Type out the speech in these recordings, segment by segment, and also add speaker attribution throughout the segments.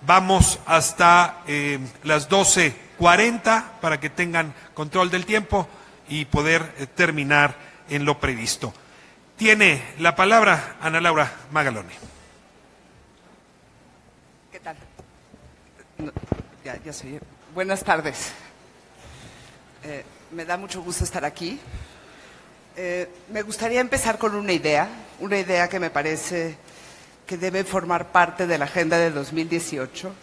Speaker 1: Vamos hasta las 12:40 para que tengan control del tiempo y poder terminar en lo previsto. Tiene la palabra Ana Laura Magaloni.
Speaker 2: ¿Qué tal? No, ya soy. Buenas tardes. Me da mucho gusto estar aquí. Me gustaría empezar con una idea que me parece que debe formar parte de la agenda de 2018.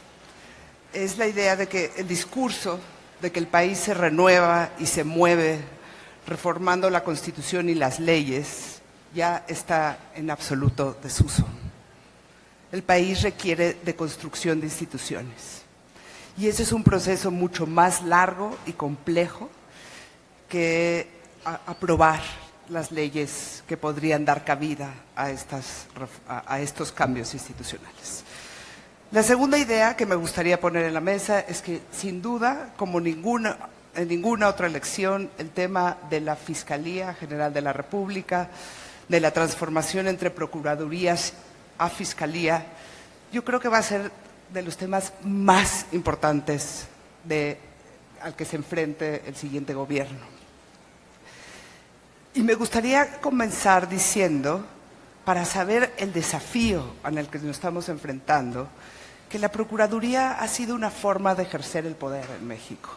Speaker 2: Es la idea de que el discurso de que el país se renueva y se mueve reformando la Constitución y las leyes ya está en absoluto desuso. El país requiere de construcción de instituciones. Y ese es un proceso mucho más largo y complejo que aprobar las leyes que podrían dar cabida a estos cambios institucionales. La segunda idea que me gustaría poner en la mesa es que, sin duda, como en ninguna otra elección, el tema de la Fiscalía General de la República, de la transformación entre procuradurías a Fiscalía, yo creo que va a ser de los temas más importantes al que se enfrente el siguiente gobierno. Y me gustaría comenzar diciendo, para saber el desafío en el que nos estamos enfrentando, que la Procuraduría ha sido una forma de ejercer el poder en México.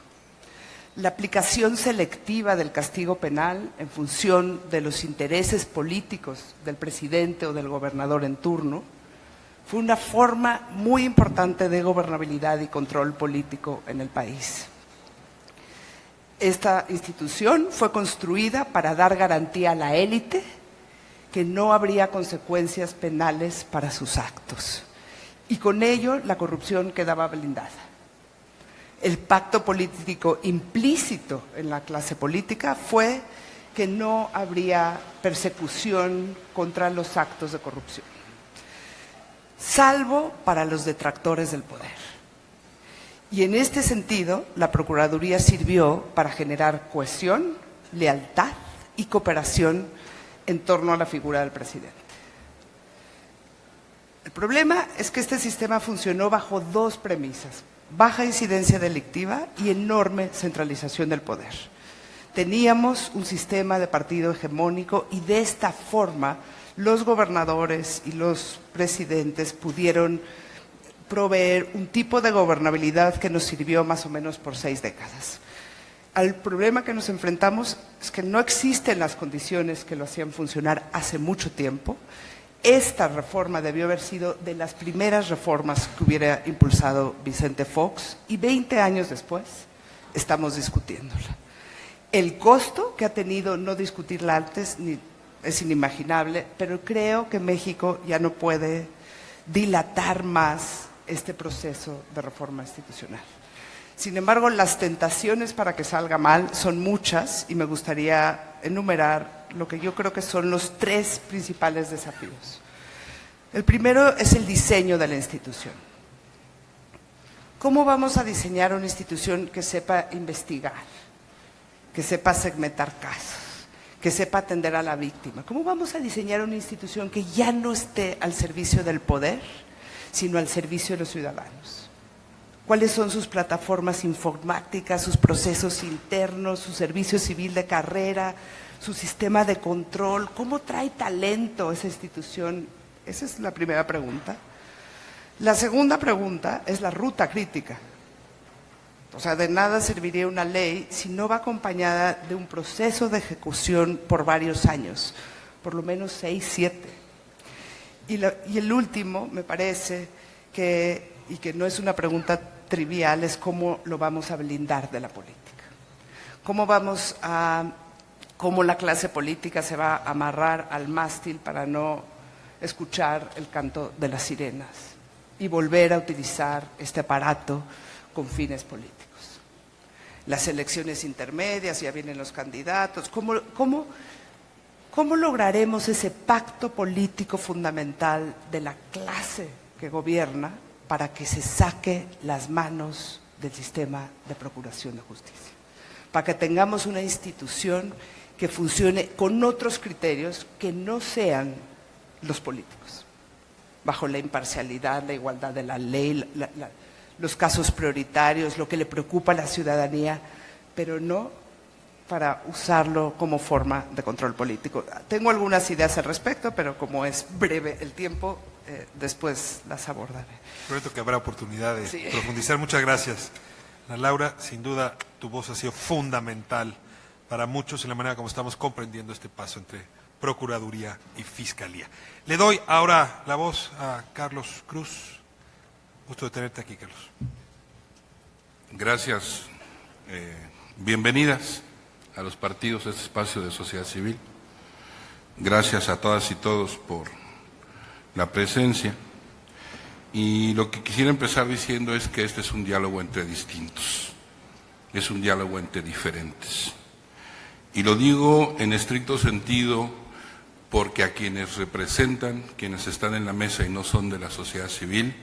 Speaker 2: La aplicación selectiva del castigo penal en función de los intereses políticos del presidente o del gobernador en turno fue una forma muy importante de gobernabilidad y control político en el país. Esta institución fue construida para dar garantía a la élite que no habría consecuencias penales para sus actos. Y con ello la corrupción quedaba blindada. El pacto político implícito en la clase política fue que no habría persecución contra los actos de corrupción, salvo para los detractores del poder. Y en este sentido, la Procuraduría sirvió para generar cohesión, lealtad y cooperación en torno a la figura del presidente. El problema es que este sistema funcionó bajo dos premisas: baja incidencia delictiva y enorme centralización del poder. Teníamos un sistema de partido hegemónico y de esta forma los gobernadores y los presidentes pudieron proveer un tipo de gobernabilidad que nos sirvió más o menos por 6 décadas. Al problema que nos enfrentamos es que no existen las condiciones que lo hacían funcionar hace mucho tiempo. Esta reforma debió haber sido de las primeras reformas que hubiera impulsado Vicente Fox y 20 años después estamos discutiéndola. El costo que ha tenido no discutirla antes es inimaginable, pero creo que México ya no puede dilatar más este proceso de reforma institucional. Sin embargo, las tentaciones para que salga mal son muchas y me gustaría enumerar lo que yo creo que son los 3 principales desafíos. El primero es el diseño de la institución. ¿Cómo vamos a diseñar una institución que sepa investigar, que sepa segmentar casos, que sepa atender a la víctima? ¿Cómo vamos a diseñar una institución que ya no esté al servicio del poder, sino al servicio de los ciudadanos? ¿Cuáles son sus plataformas informáticas, sus procesos internos, su servicio civil de carrera, su sistema de control? ¿Cómo trae talento esa institución? Esa es la primera pregunta. La segunda pregunta es la ruta crítica. O sea, de nada serviría una ley si no va acompañada de un proceso de ejecución por varios años, por lo menos 6, 7. Y el último, me parece, y que no es una pregunta trivial, es cómo lo vamos a blindar de la política. Cómo la clase política se va a amarrar al mástil para no escuchar el canto de las sirenas y volver a utilizar este aparato con fines políticos. Las elecciones intermedias, ya vienen los candidatos. ¿Cómo lograremos ese pacto político fundamental de la clase que gobierna para que se saque las manos del sistema de procuración de justicia? Para que tengamos una institución que funcione con otros criterios que no sean los políticos. bajo la imparcialidad, la igualdad de la ley, los casos prioritarios, lo que le preocupa a la ciudadanía, pero no para usarlo como forma de control político. Tengo algunas ideas al respecto, pero como es breve el tiempo, después las abordaré.
Speaker 1: Prometo que habrá oportunidad de profundizar. Muchas gracias, Ana Laura. Sin duda, tu voz ha sido fundamental para muchos en la manera como estamos comprendiendo este paso entre Procuraduría y Fiscalía. Le doy ahora la voz a Carlos Cruz. Gusto de tenerte aquí, Carlos.
Speaker 3: Gracias. Bienvenidas a los partidos de este espacio de sociedad civil. Gracias a todas y todos por la presencia. Y lo que quisiera empezar diciendo es que este es un diálogo entre distintos, es un diálogo entre diferentes. Y lo digo en estricto sentido porque a quienes representan, quienes están en la mesa y no son de la sociedad civil,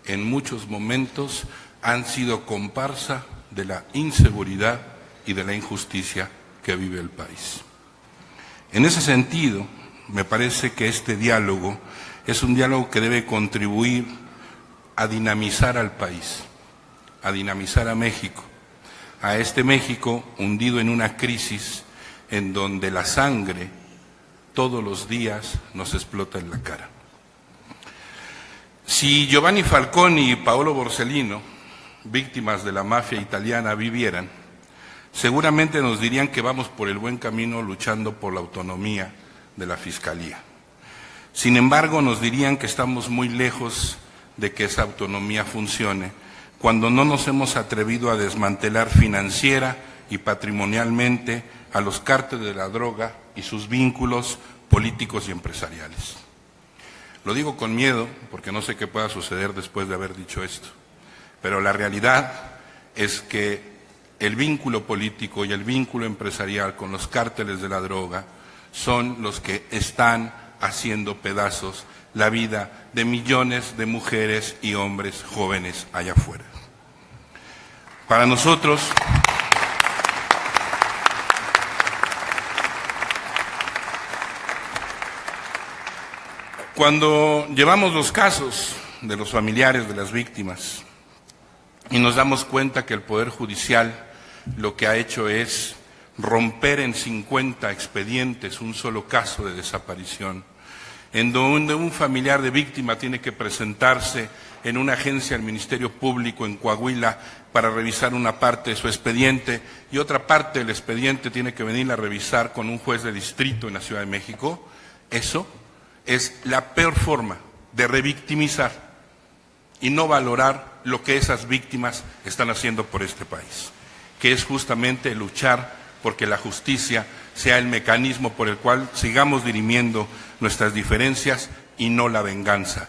Speaker 3: en muchos momentos han sido comparsa de la inseguridad y de la injusticia que vive el país. En ese sentido, me parece que este diálogo es un diálogo que debe contribuir a dinamizar al país, a dinamizar a México, a este México hundido en una crisis en donde la sangre todos los días nos explota en la cara. Si Giovanni Falcone y Paolo Borsellino, víctimas de la mafia italiana, vivieran, seguramente nos dirían que vamos por el buen camino luchando por la autonomía de la Fiscalía. Sin embargo, nos dirían que estamos muy lejos de que esa autonomía funcione, cuando no nos hemos atrevido a desmantelar financiera y patrimonialmente a los cárteles de la droga y sus vínculos políticos y empresariales. Lo digo con miedo, porque no sé qué pueda suceder después de haber dicho esto, pero la realidad es que el vínculo político y el vínculo empresarial con los cárteles de la droga son los que están haciendo pedazos la vida de millones de mujeres y hombres jóvenes allá afuera. Para nosotros, cuando llevamos los casos de los familiares de las víctimas y nos damos cuenta que el Poder Judicial lo que ha hecho es romper en 50 expedientes un solo caso de desaparición, en donde un familiar de víctima tiene que presentarse en una agencia del Ministerio Público en Coahuila para revisar una parte de su expediente y otra parte del expediente tiene que venir a revisar con un juez de distrito en la Ciudad de México, eso es la peor forma de revictimizar y no valorar lo que esas víctimas están haciendo por este país, que es justamente luchar porque la justicia sea el mecanismo por el cual sigamos dirimiendo nuestras diferencias y no la venganza.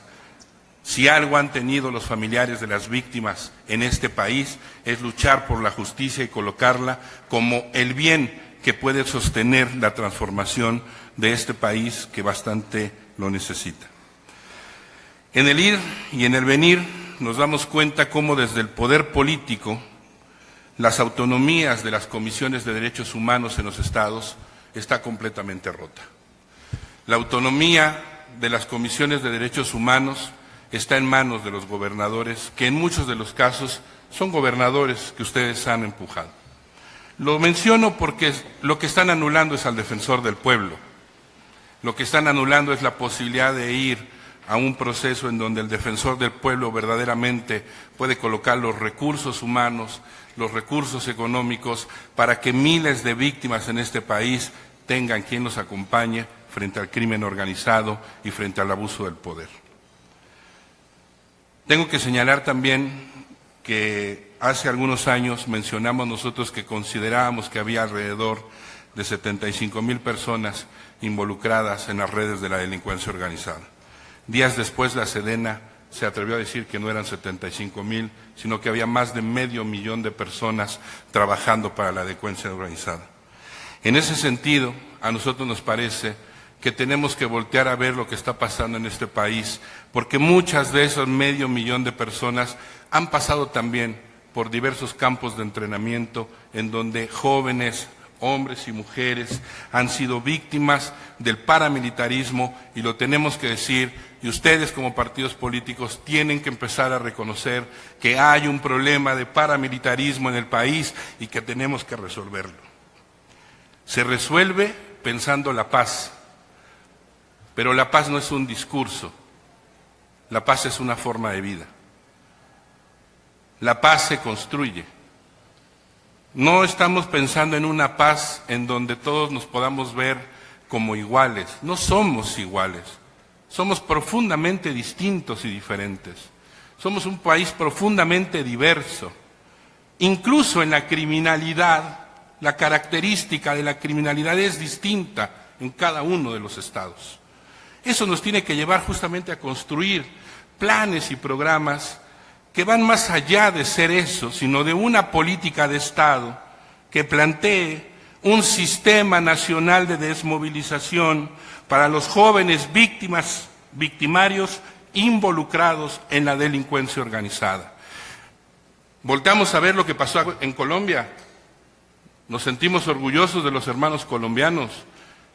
Speaker 3: Si algo han tenido los familiares de las víctimas en este país es luchar por la justicia y colocarla como el bien que puede sostener la transformación de este país que bastante lo necesita. En el ir y en el venir nos damos cuenta cómo desde el poder político las autonomías de las comisiones de derechos humanos en los estados está completamente rota. La autonomía de las comisiones de derechos humanos está en manos de los gobernadores, que en muchos de los casos son gobernadores que ustedes han empujado. Lo menciono porque lo que están anulando es al defensor del pueblo. Lo que están anulando es la posibilidad de ir a un proceso en donde el defensor del pueblo verdaderamente puede colocar los recursos humanos, los recursos económicos, para que miles de víctimas en este país tengan quien los acompañe frente al crimen organizado y frente al abuso del poder. Tengo que señalar también que hace algunos años mencionamos nosotros que considerábamos que había alrededor de 75,000 personas involucradas en las redes de la delincuencia organizada. Días después la Sedena se atrevió a decir que no eran 75,000, sino que había más de 500,000 de personas trabajando para la delincuencia organizada. En ese sentido, a nosotros nos parece que tenemos que voltear a ver lo que está pasando en este país, porque muchas de esos 500,000 de personas han pasado también por diversos campos de entrenamiento en donde jóvenes, hombres y mujeres, han sido víctimas del paramilitarismo, y lo tenemos que decir, y ustedes como partidos políticos tienen que empezar a reconocer que hay un problema de paramilitarismo en el país y que tenemos que resolverlo. Se resuelve pensando la paz, pero la paz no es un discurso, la paz es una forma de vida. La paz se construye. No estamos pensando en una paz en donde todos nos podamos ver como iguales. No somos iguales. Somos profundamente distintos y diferentes. Somos un país profundamente diverso. Incluso en la criminalidad, la característica de la criminalidad es distinta en cada uno de los estados. Eso nos tiene que llevar justamente a construir planes y programas que van más allá de ser eso, sino de una política de Estado que plantee un sistema nacional de desmovilización para los jóvenes victimarios involucrados en la delincuencia organizada. Volteamos a ver lo que pasó en Colombia. Nos sentimos orgullosos de los hermanos colombianos.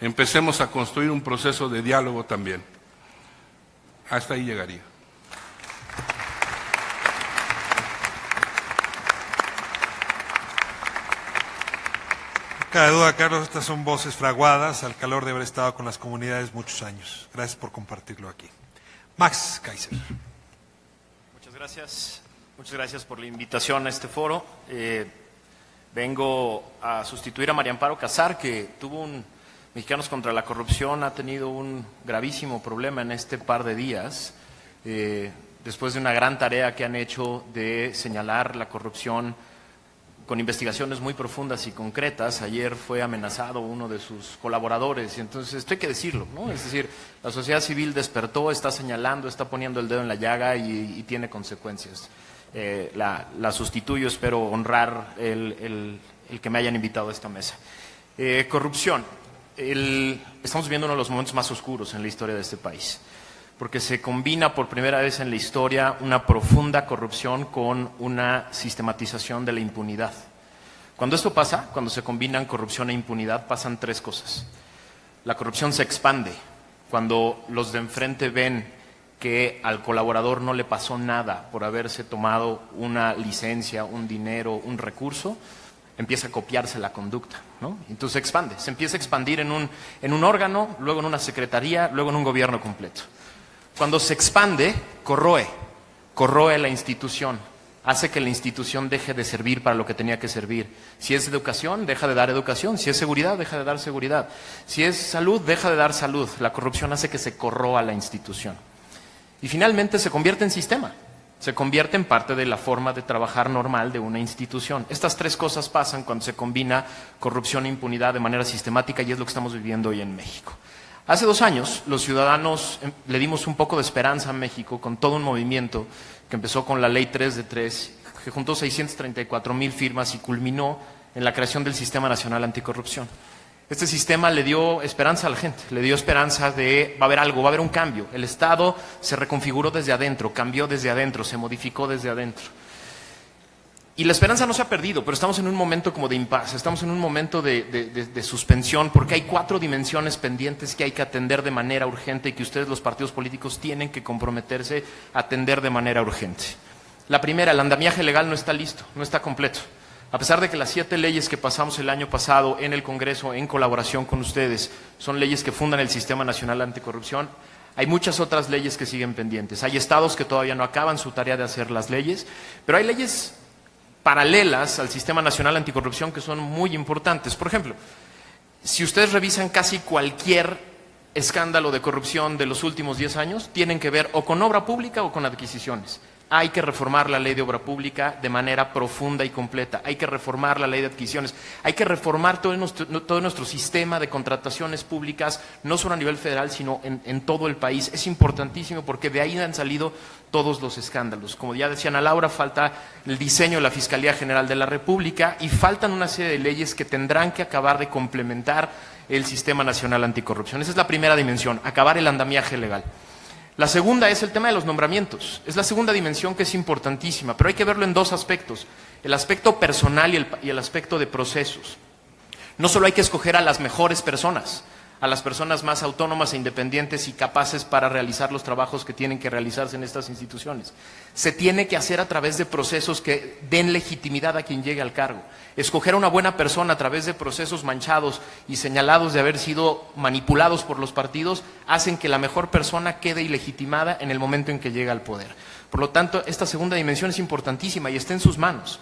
Speaker 3: Empecemos a construir un proceso de diálogo también. Hasta ahí llegaría.
Speaker 1: Cada duda, Carlos, estas son voces fraguadas al calor de haber estado con las comunidades muchos años. Gracias por compartirlo aquí. Max Kaiser.
Speaker 4: Muchas gracias por la invitación a este foro. Vengo a sustituir a María Amparo Casar, que Mexicanos contra la Corrupción ha tenido un gravísimo problema en este par de días, después de una gran tarea que han hecho de señalar la corrupción con investigaciones muy profundas y concretas. Ayer fue amenazado uno de sus colaboradores, y entonces esto hay que decirlo, ¿no? Es decir, la sociedad civil despertó, está señalando, está poniendo el dedo en la llaga y tiene consecuencias. La sustituyo, espero honrar el que me hayan invitado a esta mesa. Corrupción. Estamos viviendo uno de los momentos más oscuros en la historia de este país, porque se combina por primera vez en la historia una profunda corrupción con una sistematización de la impunidad. Cuando esto pasa, cuando se combinan corrupción e impunidad, pasan tres cosas. La corrupción se expande. Cuando los de enfrente ven que al colaborador no le pasó nada por haberse tomado una licencia, un dinero, un recurso, empieza a copiarse la conducta, ¿no? Entonces se expande, se empieza a expandir en un órgano, luego en una secretaría, luego en un gobierno completo. Cuando se expande, corroe la institución, hace que la institución deje de servir para lo que tenía que servir. Si es educación, deja de dar educación. Si es seguridad, deja de dar seguridad. Si es salud, deja de dar salud. La corrupción hace que se corroa la institución. Y finalmente se convierte en sistema, se convierte en parte de la forma de trabajar normal de una institución. Estas tres cosas pasan cuando se combina corrupción e impunidad de manera sistemática, y es lo que estamos viviendo hoy en México. Hace 2 años, los ciudadanos le dimos un poco de esperanza a México con todo un movimiento que empezó con la Ley 3 de 3, que juntó 634,000 firmas y culminó en la creación del Sistema Nacional Anticorrupción. Este sistema le dio esperanza a la gente, le dio esperanza de va a haber algo, va a haber un cambio. El Estado se reconfiguró desde adentro, cambió desde adentro, se modificó desde adentro. Y la esperanza no se ha perdido, pero estamos en un momento como de impasse, estamos en un momento de suspensión, porque hay 4 dimensiones pendientes que hay que atender de manera urgente y que ustedes, los partidos políticos, tienen que comprometerse a atender de manera urgente. La primera, el andamiaje legal no está listo, no está completo. A pesar de que las 7 leyes que pasamos el año pasado en el Congreso, en colaboración con ustedes, son leyes que fundan el Sistema Nacional Anticorrupción, hay muchas otras leyes que siguen pendientes. Hay estados que todavía no acaban su tarea de hacer las leyes, pero hay leyes paralelas al Sistema Nacional Anticorrupción que son muy importantes. Por ejemplo, si ustedes revisan casi cualquier escándalo de corrupción de los últimos 10 años, tienen que ver o con obra pública o con adquisiciones. Hay que reformar la ley de obra pública de manera profunda y completa. Hay que reformar la ley de adquisiciones. Hay que reformar todo nuestro sistema de contrataciones públicas, no solo a nivel federal, sino en todo el país. Es importantísimo porque de ahí han salido todos los escándalos. Como ya decía Ana Laura, falta el diseño de la Fiscalía General de la República y faltan una serie de leyes que tendrán que acabar de complementar el Sistema Nacional Anticorrupción. Esa es la primera dimensión, acabar el andamiaje legal. La segunda es el tema de los nombramientos. Es la segunda dimensión que es importantísima, pero hay que verlo en 2 aspectos. El aspecto personal y el aspecto de procesos. No solo hay que escoger a las mejores personas, a las personas más autónomas e independientes y capaces para realizar los trabajos que tienen que realizarse en estas instituciones. Se tiene que hacer a través de procesos que den legitimidad a quien llegue al cargo. Escoger a una buena persona a través de procesos manchados y señalados de haber sido manipulados por los partidos hacen que la mejor persona quede ilegitimada en el momento en que llega al poder. Por lo tanto, esta segunda dimensión es importantísima y está en sus manos.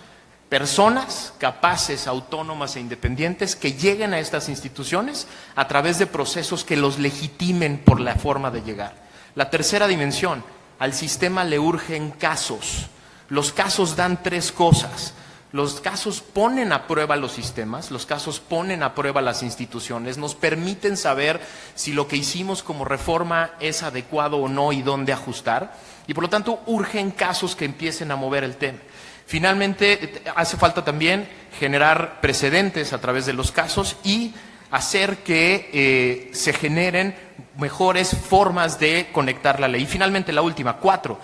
Speaker 4: Personas capaces, autónomas e independientes que lleguen a estas instituciones a través de procesos que los legitimen por la forma de llegar. La tercera dimensión, al sistema le urgen casos. Los casos dan tres cosas. Los casos ponen a prueba los sistemas, los casos ponen a prueba las instituciones, nos permiten saber si lo que hicimos como reforma es adecuado o no y dónde ajustar. Y por lo tanto urgen casos que empiecen a mover el tema. Finalmente, hace falta también generar precedentes a través de los casos y hacer que se generen mejores formas de conectar la ley. Y finalmente, la última, 4,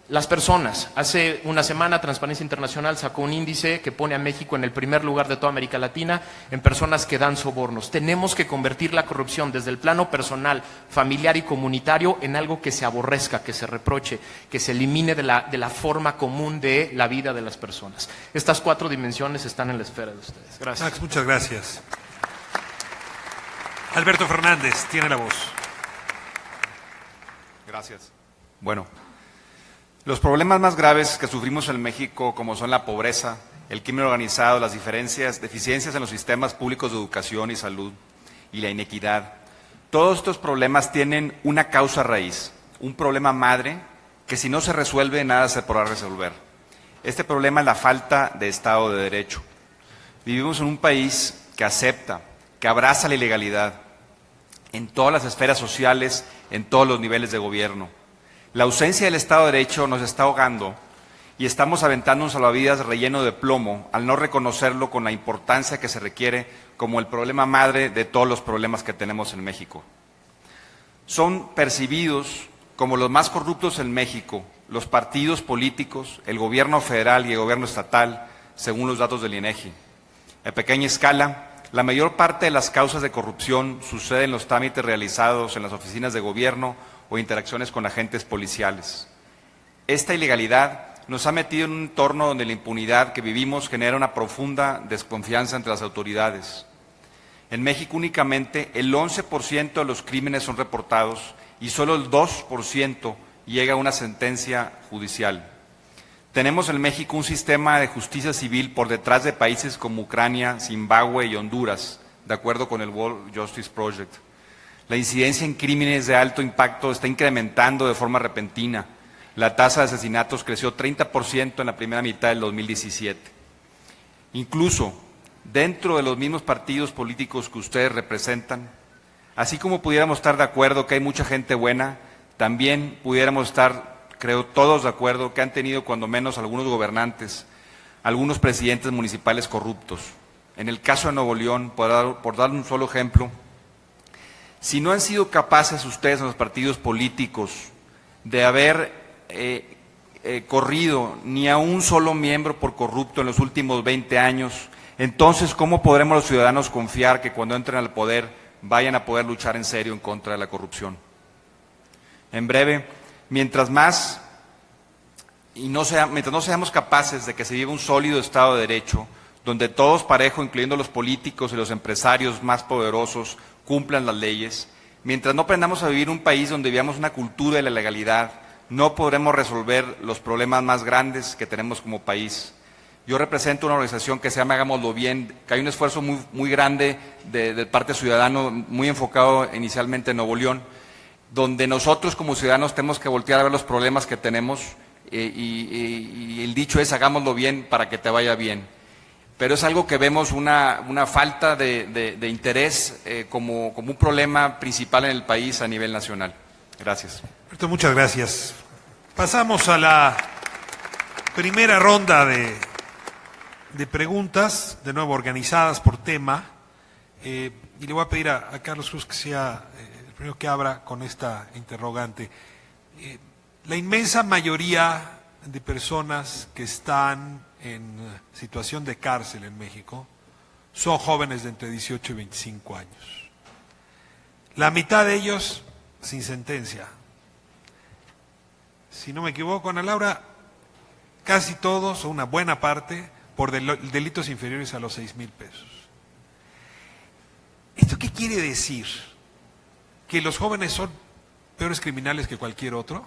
Speaker 4: las personas. Hace una semana Transparencia Internacional sacó un índice que pone a México en el primer lugar de toda América Latina en personas que dan sobornos. Tenemos que convertir la corrupción desde el plano personal, familiar y comunitario en algo que se aborrezca, que se reproche, que se elimine de la forma común de la vida de las personas. Estas 4 dimensiones están en la esfera de ustedes. Gracias.
Speaker 1: Max, muchas gracias. Alberto Fernández tiene la voz.
Speaker 5: Gracias. Bueno, los problemas más graves que sufrimos en México, como son la pobreza, el crimen organizado, las deficiencias en los sistemas públicos de educación y salud y la inequidad, todos estos problemas tienen una causa raíz, un problema madre que si no se resuelve nada se podrá resolver. Este problema es la falta de Estado de Derecho. Vivimos en un país que acepta, que abraza la ilegalidad en todas las esferas sociales, en todos los niveles de gobierno. La ausencia del Estado de Derecho nos está ahogando y estamos aventando un salvavidas relleno de plomo al no reconocerlo con la importancia que se requiere como el problema madre de todos los problemas que tenemos en México. Son percibidos como los más corruptos en México los partidos políticos, el gobierno federal y el gobierno estatal, según los datos del INEGI. A pequeña escala, la mayor parte de las causas de corrupción sucede en los trámites realizados en las oficinas de gobierno o interacciones con agentes policiales. Esta ilegalidad nos ha metido en un entorno donde la impunidad que vivimos genera una profunda desconfianza entre las autoridades. En México únicamente el 11% de los crímenes son reportados y solo el 2% llega a una sentencia judicial. Tenemos en México un sistema de justicia civil por detrás de países como Ucrania, Zimbabue y Honduras, de acuerdo con el World Justice Project. La incidencia en crímenes de alto impacto está incrementando de forma repentina. La tasa de asesinatos creció 30% en la primera mitad del 2017. Incluso dentro de los mismos partidos políticos que ustedes representan, así como pudiéramos estar de acuerdo que hay mucha gente buena, también pudiéramos estar, creo, todos de acuerdo que han tenido cuando menos algunos gobernantes, algunos presidentes municipales corruptos. En el caso de Nuevo León, por dar un solo ejemplo, si no han sido capaces ustedes en los partidos políticos de haber corrido ni a un solo miembro por corrupto en los últimos 20 años, entonces ¿cómo podremos los ciudadanos confiar que cuando entren al poder vayan a poder luchar en serio en contra de la corrupción? En breve, mientras no seamos capaces de que se viva un sólido Estado de Derecho, donde todos parejo, incluyendo los políticos y los empresarios más poderosos, cumplan las leyes, mientras no aprendamos a vivir un país donde vivamos una cultura de la legalidad, no podremos resolver los problemas más grandes que tenemos como país. Yo represento una organización que se llama Hagámoslo Bien, que hay un esfuerzo muy grande de parte ciudadano, muy enfocado inicialmente en Nuevo León, donde nosotros como ciudadanos tenemos que voltear a ver los problemas que tenemos y el dicho es hagámoslo bien para que te vaya bien. Pero es algo que vemos una falta de interés como un problema principal en el país a nivel nacional. Gracias.
Speaker 1: Alberto, muchas gracias. Pasamos a la primera ronda de preguntas, de nuevo organizadas por tema. Y le voy a pedir a Carlos Cruz que sea el primero que abra con esta interrogante. La inmensa mayoría de personas que están en situación de cárcel en México son jóvenes de entre 18 y 25 años. La mitad de ellos sin sentencia. Si no me equivoco, Ana Laura, casi todos, o una buena parte, por delitos inferiores a los 6,000 pesos. ¿Esto qué quiere decir? ¿Que los jóvenes son peores criminales que cualquier otro?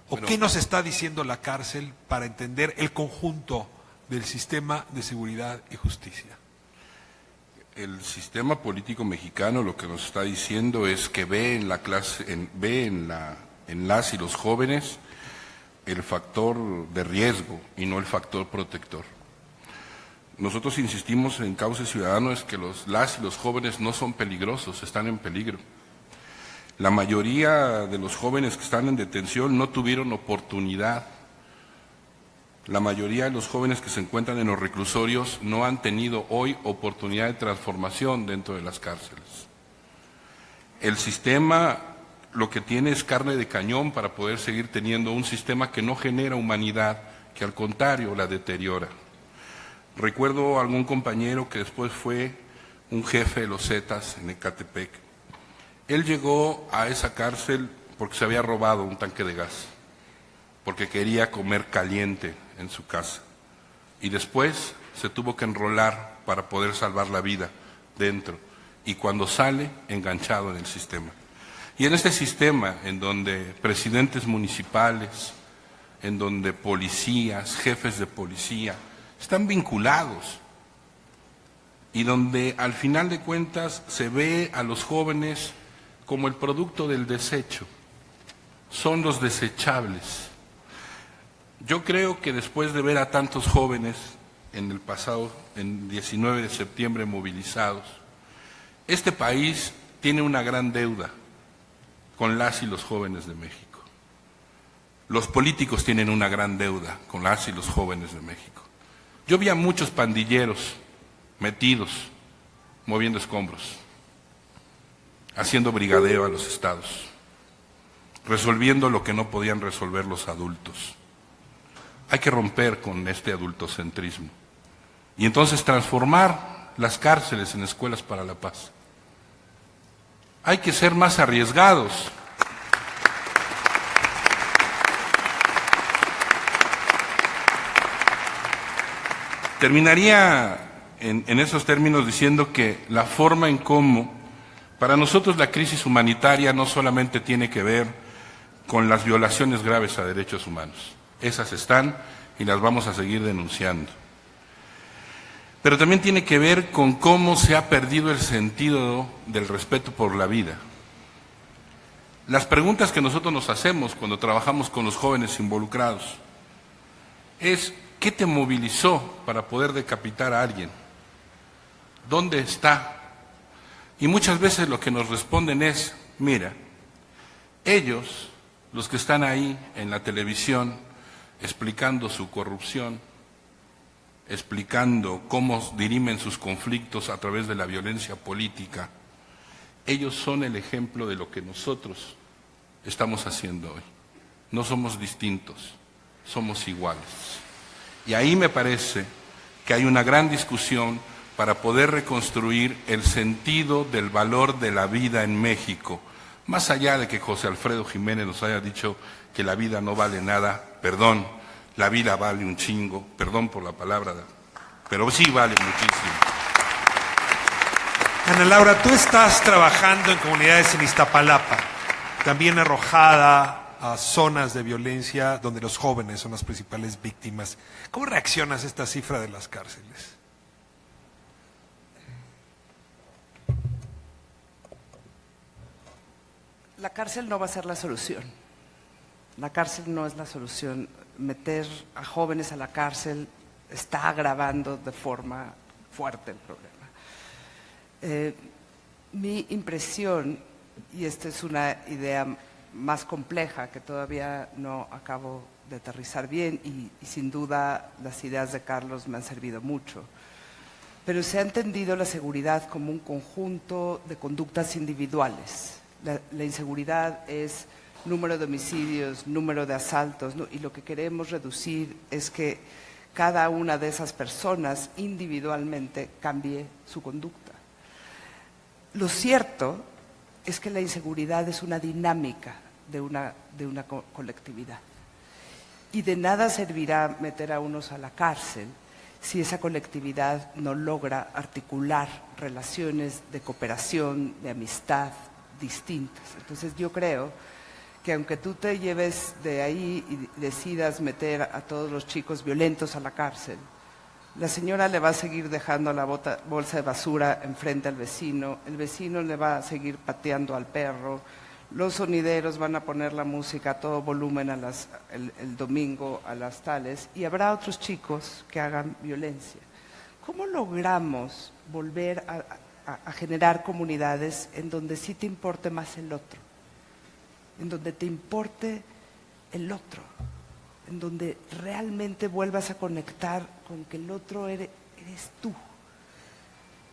Speaker 1: ¿O qué nos está diciendo la cárcel para entender el conjunto del sistema de seguridad y justicia?
Speaker 3: El sistema político mexicano lo que nos está diciendo es que ve en las y los jóvenes el factor de riesgo y no el factor protector. Nosotros insistimos en Cauce Ciudadano es que las y los jóvenes no son peligrosos, están en peligro. La mayoría de los jóvenes que están en detención no tuvieron oportunidad. La mayoría de los jóvenes que se encuentran en los reclusorios no han tenido hoy oportunidad de transformación dentro de las cárceles. El sistema lo que tiene es carne de cañón para poder seguir teniendo un sistema que no genera humanidad, que al contrario la deteriora. Recuerdo a algún compañero que después fue un jefe de los Zetas en Ecatepec. Él llegó a esa cárcel porque se había robado un tanque de gas, porque quería comer caliente en su casa. Y después se tuvo que enrolar para poder salvar la vida dentro. Y cuando sale, enganchado en el sistema. Y en este sistema, en donde presidentes municipales, en donde policías, jefes de policía, están vinculados, y donde al final de cuentas se ve a los jóvenes como el producto del desecho, son los desechables. Yo creo que después de ver a tantos jóvenes en el pasado, en 19 de septiembre movilizados, este país tiene una gran deuda con las y los jóvenes de México. Los políticos tienen una gran deuda con las y los jóvenes de México. Yo vi a muchos pandilleros metidos, moviendo escombros, haciendo brigadeo a los estados, resolviendo lo que no podían resolver los adultos. Hay que romper con este adultocentrismo y entonces transformar las cárceles en escuelas para la paz. Hay que ser más arriesgados. Terminaría en esos términos diciendo que la forma en cómo, para nosotros la crisis humanitaria no solamente tiene que ver con las violaciones graves a derechos humanos. Esas están y las vamos a seguir denunciando. Pero también tiene que ver con cómo se ha perdido el sentido del respeto por la vida. Las preguntas que nosotros nos hacemos cuando trabajamos con los jóvenes involucrados es: ¿qué te movilizó para poder decapitar a alguien? ¿Dónde está? Y muchas veces lo que nos responden es: mira, ellos, los que están ahí en la televisión explicando su corrupción, explicando cómo dirimen sus conflictos a través de la violencia política, ellos son el ejemplo de lo que nosotros estamos haciendo hoy. No somos distintos, somos iguales. Y ahí me parece que hay una gran discusión para poder reconstruir el sentido del valor de la vida en México. Más allá de que José Alfredo Jiménez nos haya dicho que la vida no vale nada, perdón, la vida vale un chingo, perdón por la palabra, pero sí vale muchísimo.
Speaker 1: Ana Laura, tú estás trabajando en comunidades en Iztapalapa, también arrojada a zonas de violencia donde los jóvenes son las principales víctimas. ¿Cómo reaccionas a esta cifra de las cárceles?
Speaker 2: La cárcel no va a ser la solución. La cárcel no es la solución. Meter a jóvenes a la cárcel está agravando de forma fuerte el problema. Mi impresión, y esta es una idea más compleja que todavía no acabo de aterrizar bien, y sin duda las ideas de Carlos me han servido mucho, pero se ha entendido la seguridad como un conjunto de conductas individuales. La inseguridad es número de homicidios, número de asaltos, ¿no? Y lo que queremos reducir es que cada una de esas personas individualmente cambie su conducta. Lo cierto es que la inseguridad es una dinámica de una colectividad. Y de nada servirá meter a unos a la cárcel si esa colectividad no logra articular relaciones de cooperación, de amistad distintas. Entonces yo creo que aunque tú te lleves de ahí y decidas meter a todos los chicos violentos a la cárcel, la señora le va a seguir dejando la bolsa de basura enfrente al vecino, el vecino le va a seguir pateando al perro, los sonideros van a poner la música a todo volumen el domingo a las tales, y habrá otros chicos que hagan violencia. ¿Cómo logramos volver a generar comunidades en donde sí te importe más el otro? En donde te importe el otro, en donde realmente vuelvas a conectar con que el otro eres tú,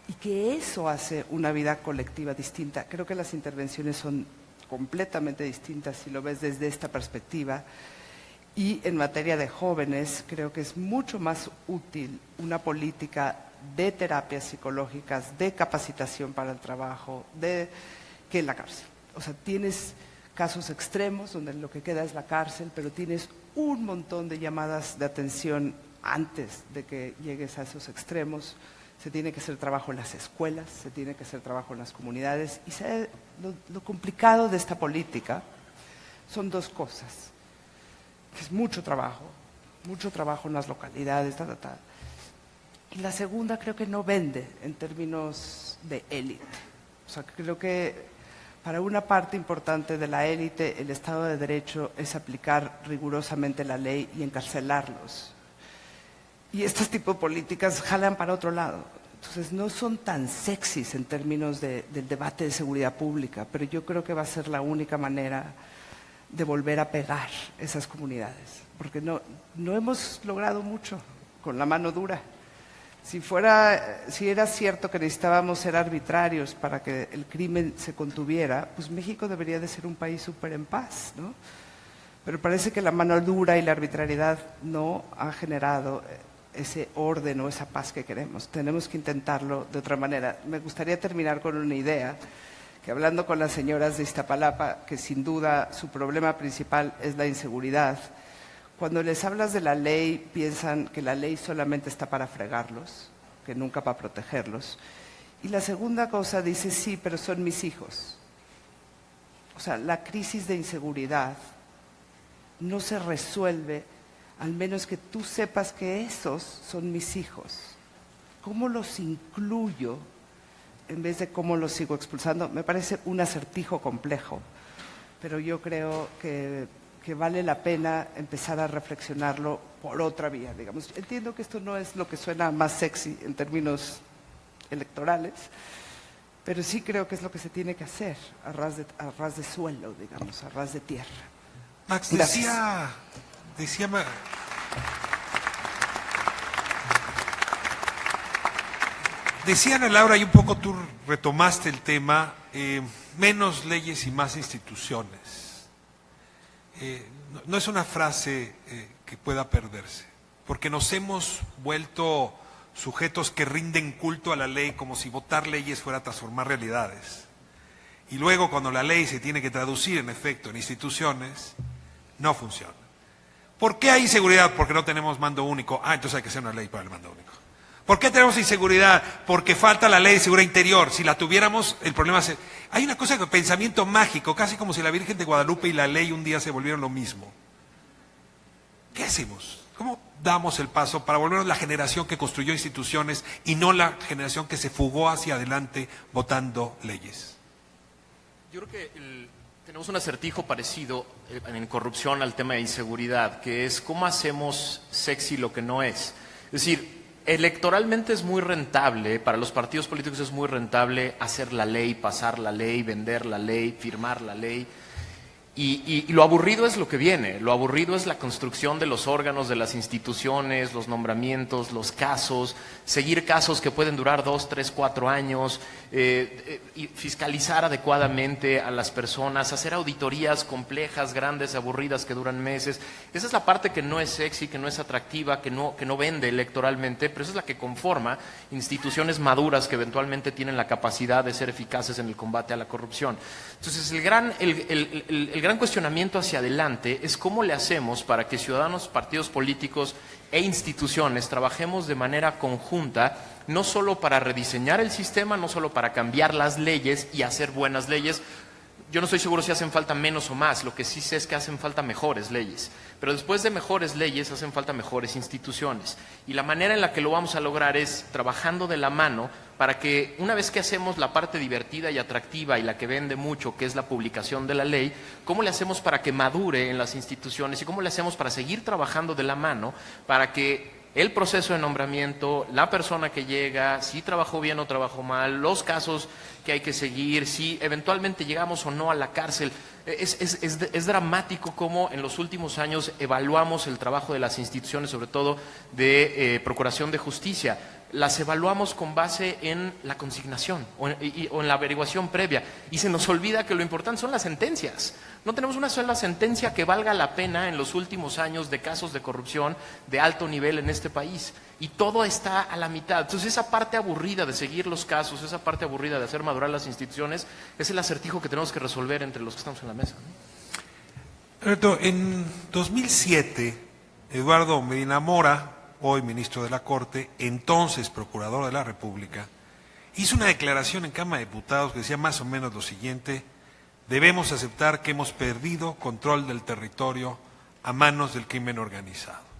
Speaker 2: y que eso hace una vida colectiva distinta. Creo que las intervenciones son completamente distintas si lo ves desde esta perspectiva, y en materia de jóvenes creo que es mucho más útil una política de terapias psicológicas, de capacitación para el trabajo, que en la cárcel. O sea, tienes casos extremos donde lo que queda es la cárcel, pero tienes un montón de llamadas de atención antes de que llegues a esos extremos. Se tiene que hacer trabajo en las escuelas, se tiene que hacer trabajo en las comunidades, y lo complicado de esta política son dos cosas, que es mucho trabajo en las localidades, y la segunda creo que no vende en términos de élite. O sea, creo que para una parte importante de la élite el Estado de Derecho es aplicar rigurosamente la ley y encarcelarlos. Y estos tipos de políticas jalan para otro lado. Entonces no son tan sexys en términos del debate de seguridad pública, pero yo creo que va a ser la única manera de volver a pegar esas comunidades. Porque no hemos logrado mucho con la mano dura. Si era cierto que necesitábamos ser arbitrarios para que el crimen se contuviera, pues México debería de ser un país súper en paz, ¿no? Pero parece que la mano dura y la arbitrariedad no ha generado ese orden o esa paz que queremos. Tenemos que intentarlo de otra manera. Me gustaría terminar con una idea, que hablando con las señoras de Iztapalapa, que sin duda su problema principal es la inseguridad, cuando les hablas de la ley piensan que la ley solamente está para fregarlos, que nunca para protegerlos. Y la segunda cosa dice, sí, pero son mis hijos. O sea, la crisis de inseguridad no se resuelve al menos que tú sepas que esos son mis hijos. ¿Cómo los incluyo en vez de cómo los sigo expulsando? Me parece un acertijo complejo, pero yo creo que vale la pena empezar a reflexionarlo por otra vía, digamos. Entiendo que esto no es lo que suena más sexy en términos electorales, pero sí creo que es lo que se tiene que hacer a ras de suelo, digamos, a ras de tierra.
Speaker 1: Max, decía Ana Laura, y un poco tú retomaste el tema, menos leyes y más instituciones. No es una frase que pueda perderse, porque nos hemos vuelto sujetos que rinden culto a la ley como si votar leyes fuera a transformar realidades. Y luego cuando la ley se tiene que traducir en efecto en instituciones, no funciona. ¿Por qué hay inseguridad? Porque no tenemos mando único. Entonces hay que hacer una ley para el mando único. ¿Por qué tenemos inseguridad? Porque falta la ley de seguridad interior. Si la tuviéramos, el problema es... Hay una cosa de pensamiento mágico, casi como si la Virgen de Guadalupe y la ley un día se volvieron lo mismo. ¿Qué hacemos? ¿Cómo damos el paso para volvernos la generación que construyó instituciones y no la generación que se fugó hacia adelante votando leyes?
Speaker 4: Yo creo que tenemos un acertijo parecido en corrupción al tema de inseguridad, que es cómo hacemos sexy lo que no es. Es decir, electoralmente es muy rentable, para los partidos políticos es muy rentable hacer la ley, pasar la ley, vender la ley, firmar la ley. Y lo aburrido es lo que viene, lo aburrido es la construcción de los órganos, de las instituciones, los nombramientos, los casos, seguir casos que pueden durar 2, 3, 4 años, y fiscalizar adecuadamente a las personas, hacer auditorías complejas, grandes, aburridas que duran meses. Esa es la parte que no es sexy, que no es atractiva, que no vende electoralmente, pero esa es la que conforma instituciones maduras que eventualmente tienen la capacidad de ser eficaces en el combate a la corrupción. Entonces, el gran cuestionamiento hacia adelante es cómo le hacemos para que ciudadanos, partidos políticos e instituciones trabajemos de manera conjunta, no solo para rediseñar el sistema, no solo para cambiar las leyes y hacer buenas leyes. Yo no estoy seguro si hacen falta menos o más, lo que sí sé es que hacen falta mejores leyes. Pero después de mejores leyes hacen falta mejores instituciones. Y la manera en la que lo vamos a lograr es trabajando de la mano para que una vez que hacemos la parte divertida y atractiva y la que vende mucho, que es la publicación de la ley, ¿cómo le hacemos para que madure en las instituciones y cómo le hacemos para seguir trabajando de la mano para que el proceso de nombramiento, la persona que llega, si trabajó bien o trabajó mal, los casos que hay que seguir, si eventualmente llegamos o no a la cárcel? Es dramático cómo en los últimos años evaluamos el trabajo de las instituciones, sobre todo de Procuración de Justicia. Las evaluamos con base en la consignación o en la averiguación previa y se nos olvida que lo importante son las sentencias. No tenemos una sola sentencia que valga la pena en los últimos años de casos de corrupción de alto nivel en este país y todo está a la mitad. Entonces esa parte aburrida de seguir los casos, esa parte aburrida de hacer madurar las instituciones es el acertijo que tenemos que resolver entre los que estamos en la mesa, ¿no?
Speaker 1: Alberto, en 2007, Eduardo Medina Mora, hoy ministro de la Corte, entonces procurador de la República, hizo una declaración en Cámara de Diputados que decía más o menos lo siguiente: debemos aceptar que hemos perdido control del territorio a manos del crimen organizado.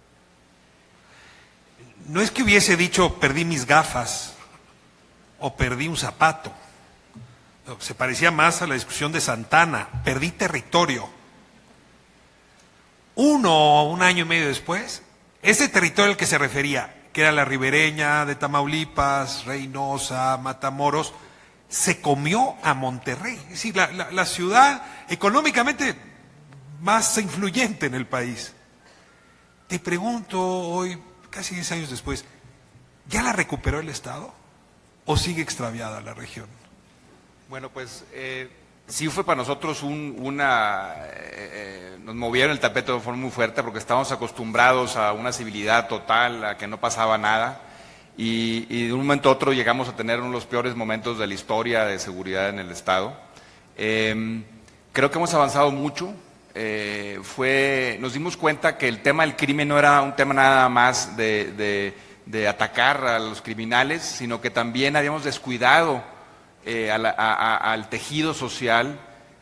Speaker 1: No es que hubiese dicho perdí mis gafas o perdí un zapato, se parecía más a la discusión de Santana, perdí territorio. Un año y medio después, ese territorio al que se refería, que era la ribereña de Tamaulipas, Reynosa, Matamoros, se comió a Monterrey. Es decir, la ciudad económicamente más influyente en el país. Te pregunto hoy, casi 10 años después, ¿ya la recuperó el Estado o sigue extraviada la región?
Speaker 5: Bueno, pues sí fue para nosotros nos movieron el tapete de forma muy fuerte porque estábamos acostumbrados a una civilidad total, a que no pasaba nada y de un momento a otro llegamos a tener uno de los peores momentos de la historia de seguridad en el Estado. Creo que hemos avanzado mucho. Nos dimos cuenta que el tema del crimen no era un tema nada más de atacar a los criminales, sino que también habíamos descuidado al tejido social,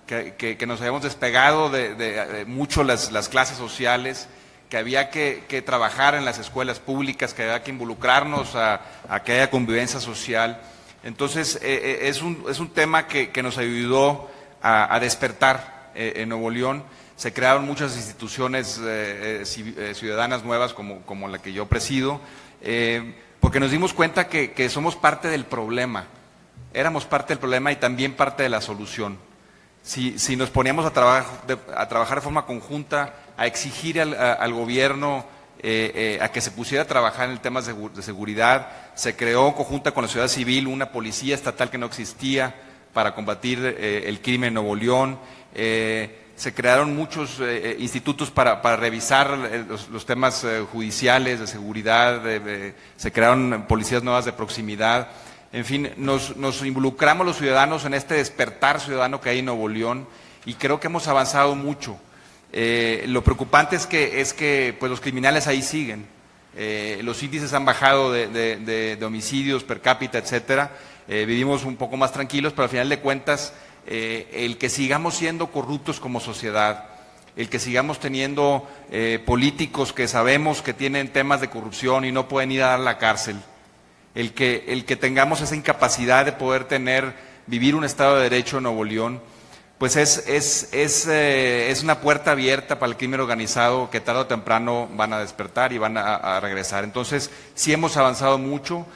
Speaker 5: que nos habíamos despegado de mucho las clases sociales, que había que trabajar en las escuelas públicas, que había que involucrarnos a que haya convivencia social. Entonces es un tema que nos ayudó a despertar en Nuevo León. Se crearon muchas instituciones ciudadanas nuevas como la que yo presido, porque nos dimos cuenta que somos parte del problema. Éramos parte del problema y también parte de la solución. Si nos poníamos a trabajar de forma conjunta, a exigir al gobierno a que se pusiera a trabajar en temas de seguridad, se creó conjunta con la sociedad civil una policía estatal que no existía para combatir el crimen en Nuevo León. Se crearon muchos institutos para revisar los temas judiciales, de seguridad, se crearon policías nuevas de proximidad. En fin, nos involucramos los ciudadanos en este despertar ciudadano que hay en Nuevo León y creo que hemos avanzado mucho. Lo preocupante es que pues los criminales ahí siguen. Los índices han bajado de homicidios per cápita, etcétera. Vivimos un poco más tranquilos, pero al final de cuentas, el que sigamos siendo corruptos como sociedad, el que sigamos teniendo políticos que sabemos que tienen temas de corrupción y no pueden ir a dar a la cárcel, el que tengamos esa incapacidad de poder vivir un Estado de Derecho en Nuevo León, pues es una puerta abierta para el crimen organizado que tarde o temprano van a despertar y van a regresar. Entonces, sí hemos avanzado mucho.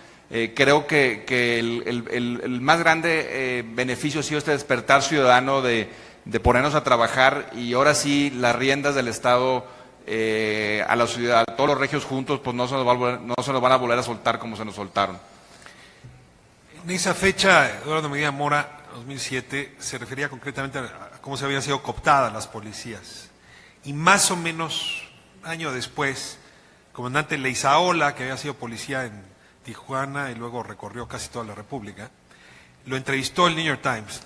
Speaker 5: Creo que el más grande beneficio ha sido este despertar ciudadano de de ponernos a trabajar y ahora sí las riendas del Estado a la ciudad, a todos los regios juntos, pues no se nos van a volver a soltar como se nos soltaron.
Speaker 1: En esa fecha, Eduardo Medina Mora, 2007, se refería concretamente a cómo se habían sido cooptadas las policías. Y más o menos año después, el comandante Leizaola, que había sido policía en Tijuana y luego recorrió casi toda la República, lo entrevistó el New York Times,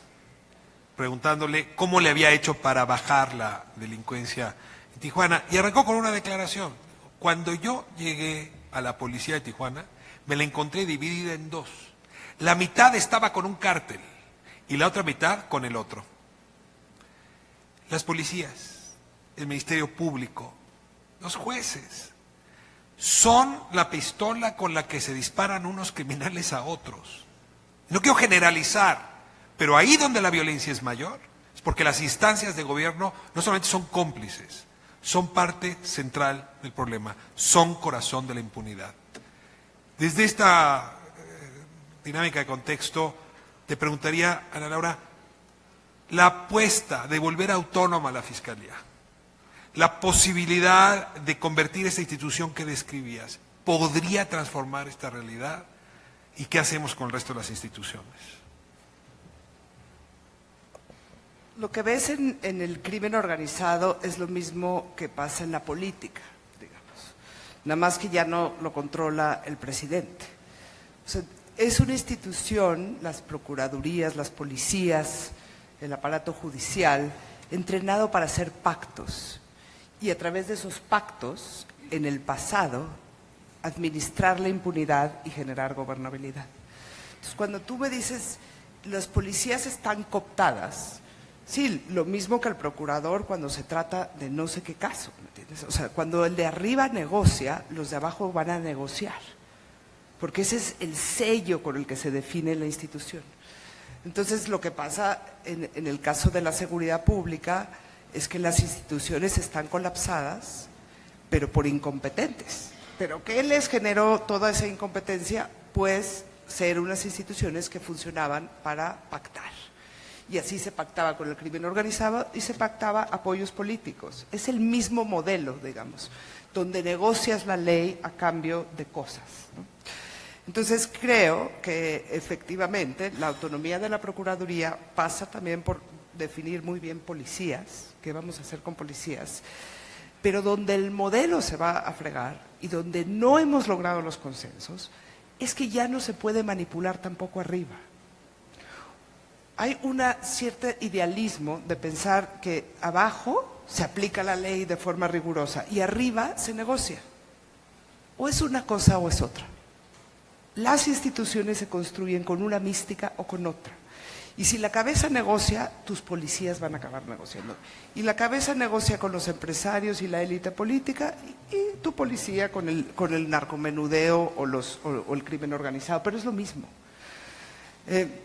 Speaker 1: preguntándole cómo le había hecho para bajar la delincuencia en Tijuana. Y arrancó con una declaración. Cuando yo llegué a la policía de Tijuana, me la encontré dividida en dos. La mitad estaba con un cártel y la otra mitad con el otro. Las policías, el Ministerio Público, los jueces, son la pistola con la que se disparan unos criminales a otros. No quiero generalizar, pero ahí donde la violencia es mayor, es porque las instancias de gobierno no solamente son cómplices, son parte central del problema, son corazón de la impunidad. Desde esta dinámica de contexto, te preguntaría, Ana Laura, la apuesta de volver autónoma a la Fiscalía, la posibilidad de convertir esta institución que describías, ¿podría transformar esta realidad? ¿Y qué hacemos con el resto de las instituciones?
Speaker 2: Lo que ves en el crimen organizado es lo mismo que pasa en la política, digamos. Nada más que ya no lo controla el presidente. O sea, es una institución, las procuradurías, las policías, el aparato judicial, entrenado para hacer pactos. Y a través de esos pactos, en el pasado, administrar la impunidad y generar gobernabilidad. Entonces, cuando tú me dices, las policías están cooptadas, sí, lo mismo que el procurador cuando se trata de no sé qué caso, ¿me entiendes? O sea, cuando el de arriba negocia, los de abajo van a negociar, porque ese es el sello con el que se define la institución. Entonces, lo que pasa en el caso de la seguridad pública es que las instituciones están colapsadas, pero por incompetentes. ¿Pero qué les generó toda esa incompetencia? Pues ser unas instituciones que funcionaban para pactar. Y así se pactaba con el crimen organizado y se pactaba apoyos políticos. Es el mismo modelo, digamos, donde negocias la ley a cambio de cosas, ¿no? Entonces creo que efectivamente la autonomía de la Procuraduría pasa también por definir muy bien policías, qué vamos a hacer con policías, pero donde el modelo se va a fregar y donde no hemos logrado los consensos es que ya no se puede manipular tampoco arriba. Hay un cierto idealismo de pensar que abajo se aplica la ley de forma rigurosa y arriba se negocia. O es una cosa o es otra. Las instituciones se construyen con una mística o con otra. Y si la cabeza negocia, tus policías van a acabar negociando. Y la cabeza negocia con los empresarios y la élite política y tu policía con el narcomenudeo o el crimen organizado. Pero es lo mismo.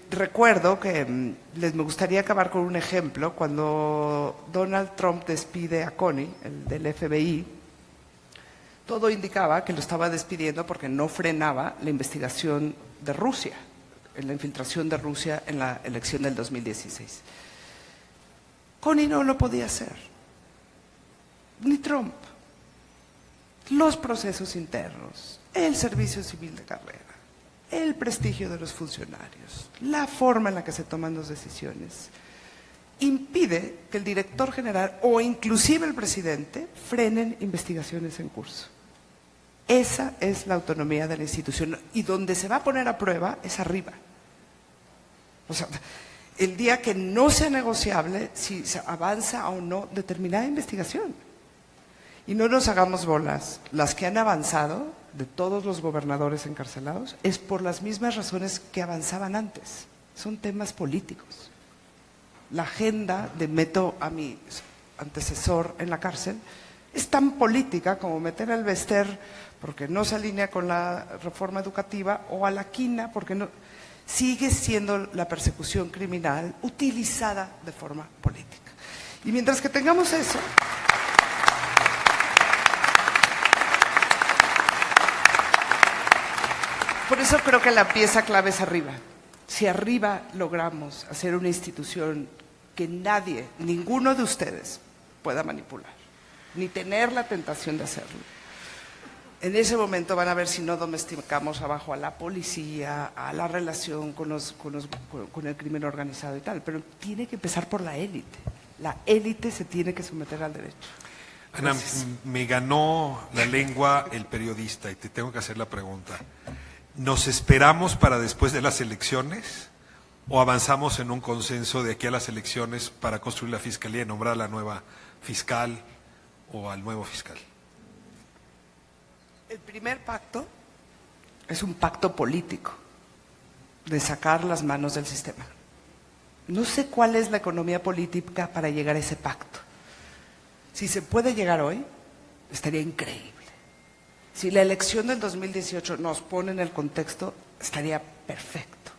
Speaker 2: Recuerdo que me gustaría acabar con un ejemplo. Cuando Donald Trump despide a Comey, el del FBI, todo indicaba que lo estaba despidiendo porque no frenaba la investigación de Rusia, en la infiltración de Rusia en la elección del 2016. Comey no lo podía hacer, ni Trump. Los procesos internos, el servicio civil de carrera, el prestigio de los funcionarios, la forma en la que se toman las decisiones, impide que el director general o inclusive el presidente frenen investigaciones en curso. Esa es la autonomía de la institución y donde se va a poner a prueba es arriba. O sea, el día que no sea negociable si se avanza o no determinada investigación. Y no nos hagamos bolas, las que han avanzado de todos los gobernadores encarcelados es por las mismas razones que avanzaban antes, son temas políticos. La agenda de meto a mi antecesor en la cárcel es tan política como meter al Bester porque no se alinea con la reforma educativa o a la quina porque no. Sigue siendo la persecución criminal utilizada de forma política. Y mientras que tengamos eso, por eso creo que la pieza clave es arriba. Si arriba logramos hacer una institución que nadie, ninguno de ustedes pueda manipular, ni tener la tentación de hacerlo. En ese momento van a ver si no domesticamos abajo a la policía, a la relación con el crimen organizado y tal, pero tiene que empezar por la élite. La élite se tiene que someter al derecho.
Speaker 1: Ana, me ganó la lengua el periodista y te tengo que hacer la pregunta. ¿Nos esperamos para después de las elecciones o avanzamos en un consenso de aquí a las elecciones para construir la fiscalía y nombrar a la nueva fiscal o al nuevo fiscal?
Speaker 2: El primer pacto es un pacto político de sacar las manos del sistema. No sé cuál es la economía política para llegar a ese pacto. Si se puede llegar hoy, estaría increíble. Si la elección del 2018 nos pone en el contexto, estaría perfecto.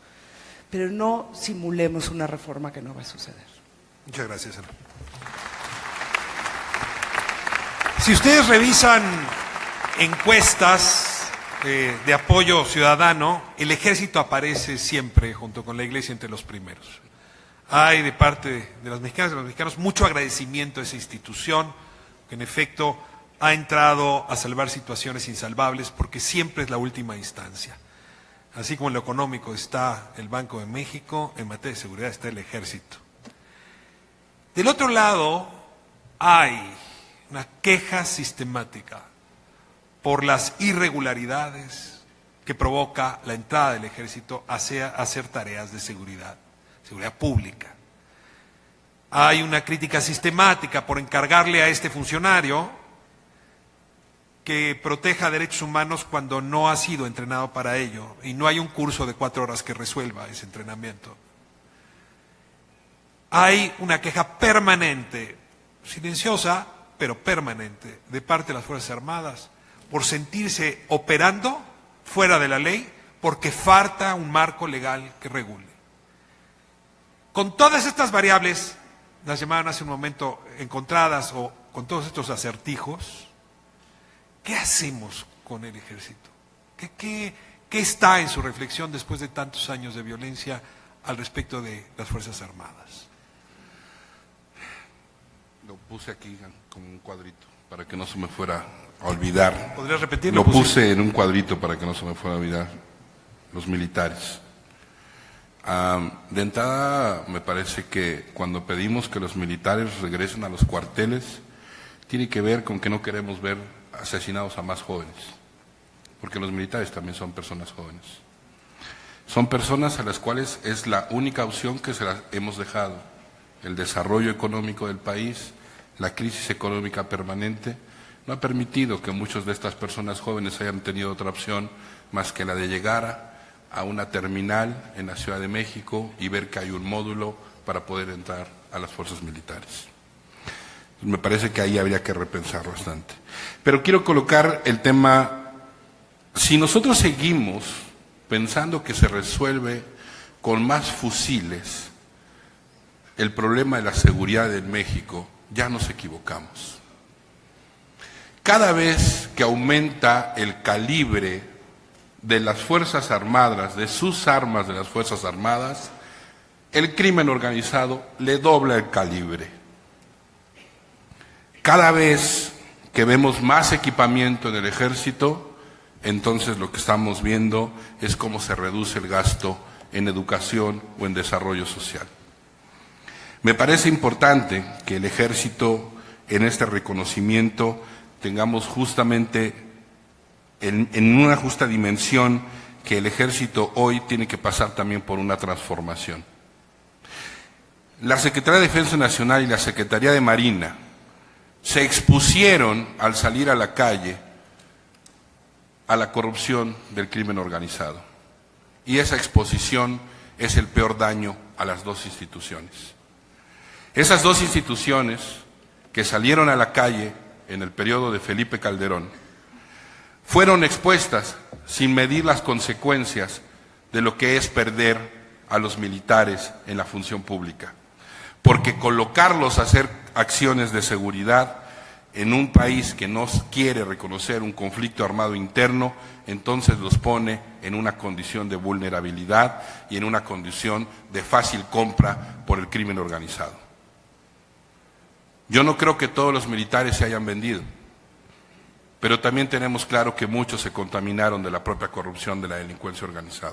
Speaker 2: Pero no simulemos una reforma que no va a suceder.
Speaker 1: Muchas gracias, Ana. Si ustedes revisan encuestas de apoyo ciudadano, el ejército aparece siempre junto con la iglesia entre los primeros. Hay de parte de las mexicanas y de los mexicanos mucho agradecimiento a esa institución que en efecto ha entrado a salvar situaciones insalvables porque siempre es la última instancia. Así como en lo económico está el Banco de México, en materia de seguridad está el ejército. Del otro lado hay una queja sistemática por las irregularidades que provoca la entrada del ejército a hacer tareas de seguridad pública. Hay una crítica sistemática por encargarle a este funcionario que proteja derechos humanos cuando no ha sido entrenado para ello y no hay un curso de 4 horas que resuelva ese entrenamiento. Hay una queja permanente, silenciosa, pero permanente, de parte de las Fuerzas Armadas por sentirse operando fuera de la ley porque falta un marco legal que regule. Con todas estas variables, las llamaban hace un momento encontradas, o con todos estos acertijos, ¿qué hacemos con el ejército? ¿Qué está en su reflexión después de tantos años de violencia al respecto de las Fuerzas Armadas?
Speaker 3: Lo puse aquí como un cuadrito para que no se me fuera a olvidar.
Speaker 1: ¿Podrías repetirlo?
Speaker 3: Lo puse en un cuadrito para que no se me fuera a olvidar. Los militares. De entrada, me parece que cuando pedimos que los militares regresen a los cuarteles, tiene que ver con que no queremos ver asesinados a más jóvenes, porque los militares también son personas jóvenes. Son personas a las cuales es la única opción que se las hemos dejado. El desarrollo económico del país, la crisis económica permanente, no ha permitido que muchas de estas personas jóvenes hayan tenido otra opción más que la de llegar a una terminal en la Ciudad de México y ver que hay un módulo para poder entrar a las fuerzas militares. Me parece que ahí habría que repensar bastante. Pero quiero colocar el tema, si nosotros seguimos pensando que se resuelve con más fusiles el problema de la seguridad en México, ya nos equivocamos. Cada vez que aumenta el calibre de las Fuerzas Armadas, de sus armas de las Fuerzas Armadas, el crimen organizado le dobla el calibre. Cada vez que vemos más equipamiento en el ejército, entonces lo que estamos viendo es cómo se reduce el gasto en educación o en desarrollo social. Me parece importante que el ejército, en este reconocimiento, tengamos justamente en una justa dimensión que el ejército hoy tiene que pasar también por una transformación. La Secretaría de Defensa Nacional y la Secretaría de Marina se expusieron al salir a la calle a la corrupción del crimen organizado. Y esa exposición es el peor daño a las dos instituciones. Esas dos instituciones que salieron a la calle en el periodo de Felipe Calderón fueron expuestas sin medir las consecuencias de lo que es perder a los militares en la función pública. Porque colocarlos a hacer acciones de seguridad en un país que no quiere reconocer un conflicto armado interno, entonces los pone en una condición de vulnerabilidad y en una condición de fácil compra por el crimen organizado. Yo no creo que todos los militares se hayan vendido, pero también tenemos claro que muchos se contaminaron de la propia corrupción de la delincuencia organizada.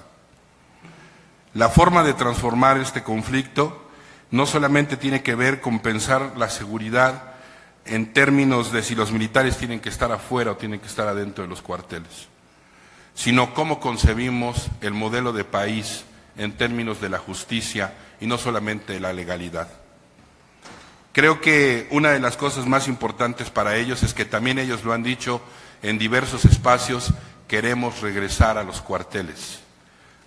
Speaker 3: La forma de transformar este conflicto no solamente tiene que ver con pensar la seguridad en términos de si los militares tienen que estar afuera o tienen que estar adentro de los cuarteles, sino cómo concebimos el modelo de país en términos de la justicia y no solamente de la legalidad. Creo que una de las cosas más importantes para ellos es que también ellos lo han dicho en diversos espacios: queremos regresar a los cuarteles,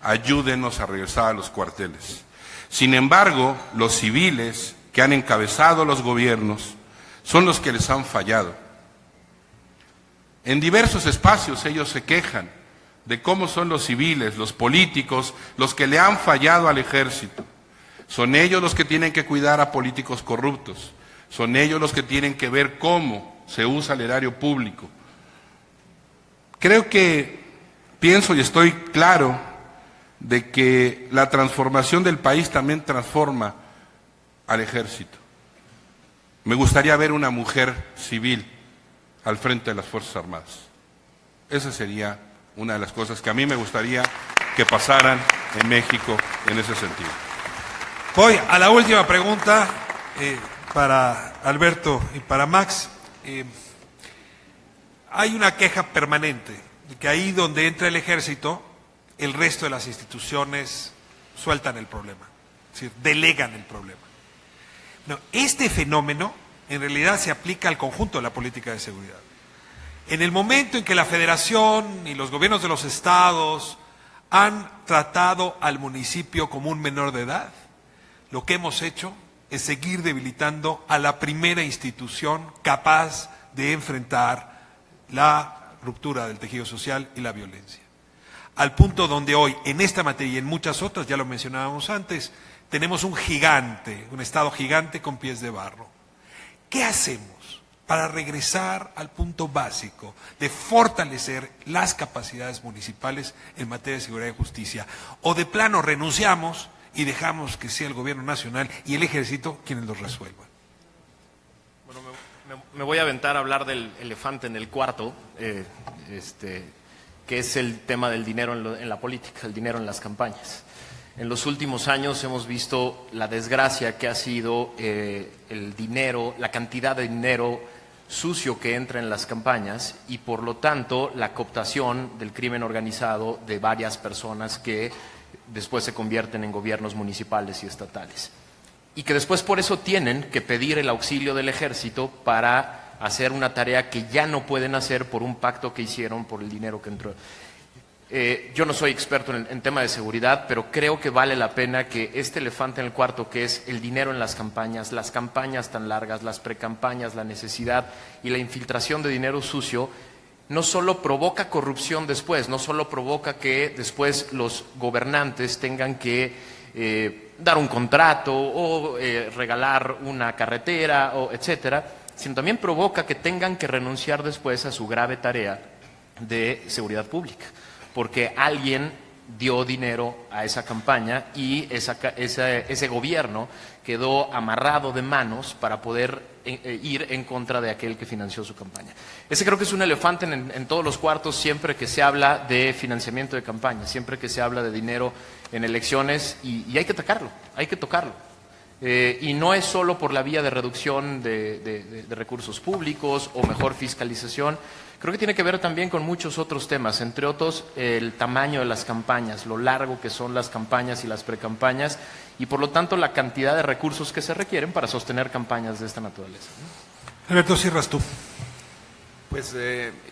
Speaker 3: ayúdenos a regresar a los cuarteles. Sin embargo, los civiles que han encabezado los gobiernos son los que les han fallado. En diversos espacios ellos se quejan de cómo son los civiles, los políticos, los que le han fallado al ejército. Son ellos los que tienen que cuidar a políticos corruptos, son ellos los que tienen que ver cómo se usa el erario público. Creo que, pienso y estoy claro de que la transformación del país también transforma al ejército. Me gustaría ver una mujer civil al frente de las Fuerzas Armadas. Esa sería una de las cosas que a mí me gustaría que pasaran en México en ese sentido.
Speaker 1: Voy a la última pregunta para Alberto y para Max. Hay una queja permanente de que ahí donde entra el ejército, el resto de las instituciones sueltan el problema, es decir, delegan el problema. No, este fenómeno en realidad se aplica al conjunto de la política de seguridad. En el momento en que la Federación y los gobiernos de los estados han tratado al municipio como un menor de edad, lo que hemos hecho es seguir debilitando a la primera institución capaz de enfrentar la ruptura del tejido social y la violencia. Al punto donde hoy, en esta materia y en muchas otras, ya lo mencionábamos antes, tenemos un gigante, un Estado gigante con pies de barro. ¿Qué hacemos para regresar al punto básico de fortalecer las capacidades municipales en materia de seguridad y justicia? ¿O de plano renunciamos y dejamos que sea el gobierno nacional y el ejército quienes los resuelvan?
Speaker 4: Bueno, me voy a aventar a hablar del elefante en el cuarto, que es el tema del dinero en la política, el dinero en las campañas. En los últimos años hemos visto la desgracia que ha sido el dinero, la cantidad de dinero sucio que entra en las campañas y por lo tanto la cooptación del crimen organizado de varias personas que después se convierten en gobiernos municipales y estatales. Y que después por eso tienen que pedir el auxilio del ejército para hacer una tarea que ya no pueden hacer por un pacto que hicieron por el dinero que entró. Yo no soy experto en tema de seguridad, pero creo que vale la pena que este elefante en el cuarto, que es el dinero en las campañas tan largas, las precampañas, la necesidad y la infiltración de dinero sucio, no solo provoca corrupción después, no solo provoca que después los gobernantes tengan que dar un contrato o regalar una carretera, o etcétera, sino también provoca que tengan que renunciar después a su grave tarea de seguridad pública, porque alguien dio dinero a esa campaña y ese gobierno quedó amarrado de manos para poder ir en contra de aquel que financió su campaña. Ese creo que es un elefante en todos los cuartos siempre que se habla de financiamiento de campaña, siempre que se habla de dinero en elecciones y hay que tocarlo, hay que tocarlo. Y no es solo por la vía de reducción de recursos públicos o mejor fiscalización. Creo que tiene que ver también con muchos otros temas, entre otros el tamaño de las campañas, lo largo que son las campañas y las precampañas y por lo tanto la cantidad de recursos que se requieren para sostener campañas de esta naturaleza.
Speaker 1: Alberto, cierras tú.
Speaker 5: Pues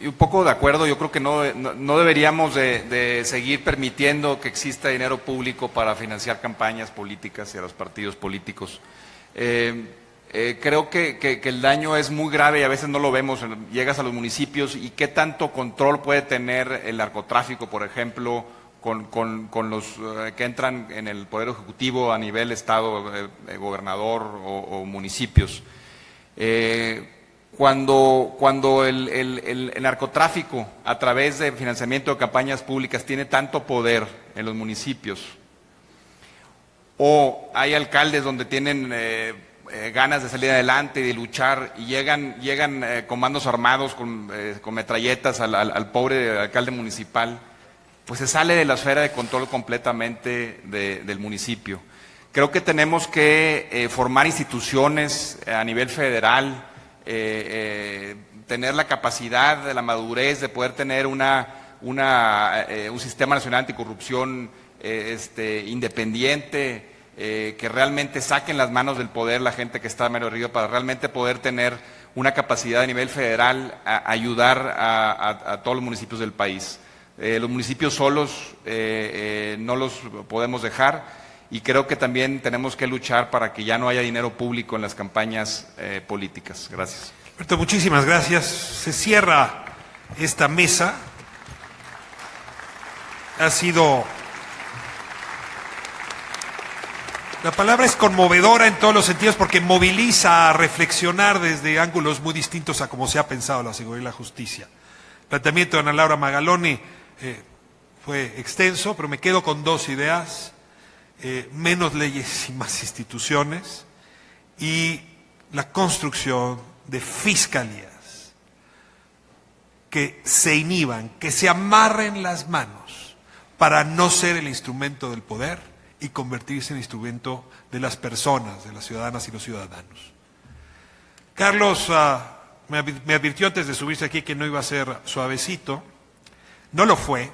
Speaker 5: un poco de acuerdo, yo creo que no deberíamos de seguir permitiendo que exista dinero público para financiar campañas políticas y a los partidos políticos. Creo que el daño es muy grave y a veces no lo vemos. Llegas a los municipios y qué tanto control puede tener el narcotráfico, por ejemplo, con los que entran en el Poder Ejecutivo a nivel Estado, gobernador o municipios. Cuando el narcotráfico a través de financiamiento de campañas públicas tiene tanto poder en los municipios, o hay alcaldes donde tienen ganas de salir adelante y de luchar, y llegan comandos armados con metralletas al pobre alcalde municipal, pues se sale de la esfera de control completamente del municipio. Creo que tenemos que formar instituciones a nivel federal, tener la capacidad, la madurez de poder tener un sistema nacional anticorrupción independiente, que realmente saquen las manos del poder la gente que está en medio río, para realmente poder tener una capacidad a nivel federal a ayudar a todos los municipios del país. Los municipios solos no los podemos dejar, y creo que también tenemos que luchar para que ya no haya dinero público en las campañas políticas. Gracias.
Speaker 1: Alberto, muchísimas gracias. Se cierra esta mesa. Ha sido... La palabra es conmovedora en todos los sentidos, porque moviliza a reflexionar desde ángulos muy distintos a como se ha pensado la seguridad y la justicia. El planteamiento de Ana Laura Magaloni fue extenso, pero me quedo con dos ideas: menos leyes y más instituciones, y la construcción de fiscalías que se inhiban, que se amarren las manos para no ser el instrumento del poder y convertirse en instrumento de las personas, de las ciudadanas y los ciudadanos. Carlos me advirtió antes de subirse aquí que no iba a ser suavecito. No lo fue.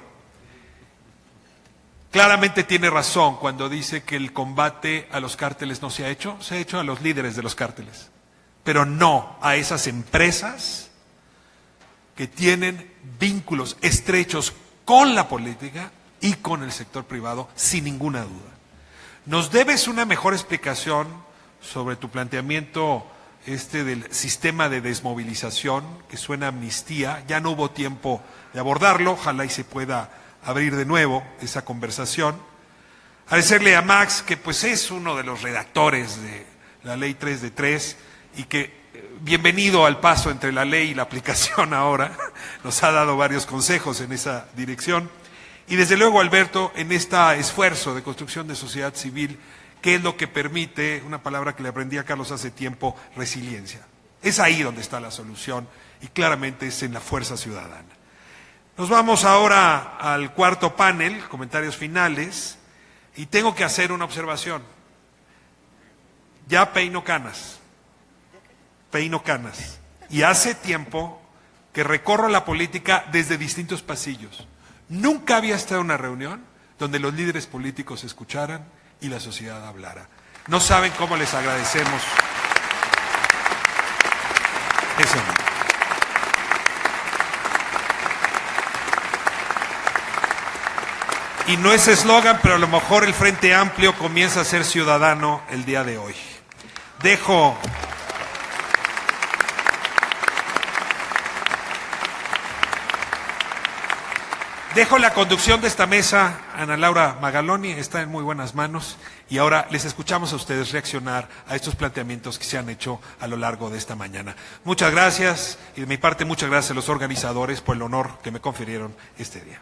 Speaker 1: Claramente tiene razón cuando dice que el combate a los cárteles no se ha hecho a los líderes de los cárteles, pero no a esas empresas que tienen vínculos estrechos con la política y con el sector privado, sin ninguna duda. Nos debes una mejor explicación sobre tu planteamiento del sistema de desmovilización, que suena a amnistía. Ya no hubo tiempo de abordarlo, ojalá y se pueda abrir de nuevo esa conversación. Agradecerle a Max, que pues es uno de los redactores de la ley 3 de 3, y que bienvenido al paso entre la ley y la aplicación ahora, nos ha dado varios consejos en esa dirección. Y desde luego, Alberto, en este esfuerzo de construcción de sociedad civil, que es lo que permite, una palabra que le aprendí a Carlos hace tiempo, resiliencia. Es ahí donde está la solución, y claramente es en la fuerza ciudadana. Nos vamos ahora al cuarto panel, comentarios finales, y tengo que hacer una observación. Ya peino canas, y hace tiempo que recorro la política desde distintos pasillos. Nunca había estado en una reunión donde los líderes políticos escucharan y la sociedad hablara. No saben cómo les agradecemos ese momento. Y no es eslogan, pero a lo mejor el Frente Amplio comienza a ser ciudadano el día de hoy. Dejo la conducción de esta mesa a Ana Laura Magaloni, está en muy buenas manos, y ahora les escuchamos a ustedes reaccionar a estos planteamientos que se han hecho a lo largo de esta mañana. Muchas gracias, y de mi parte muchas gracias a los organizadores por el honor que me confirieron este día.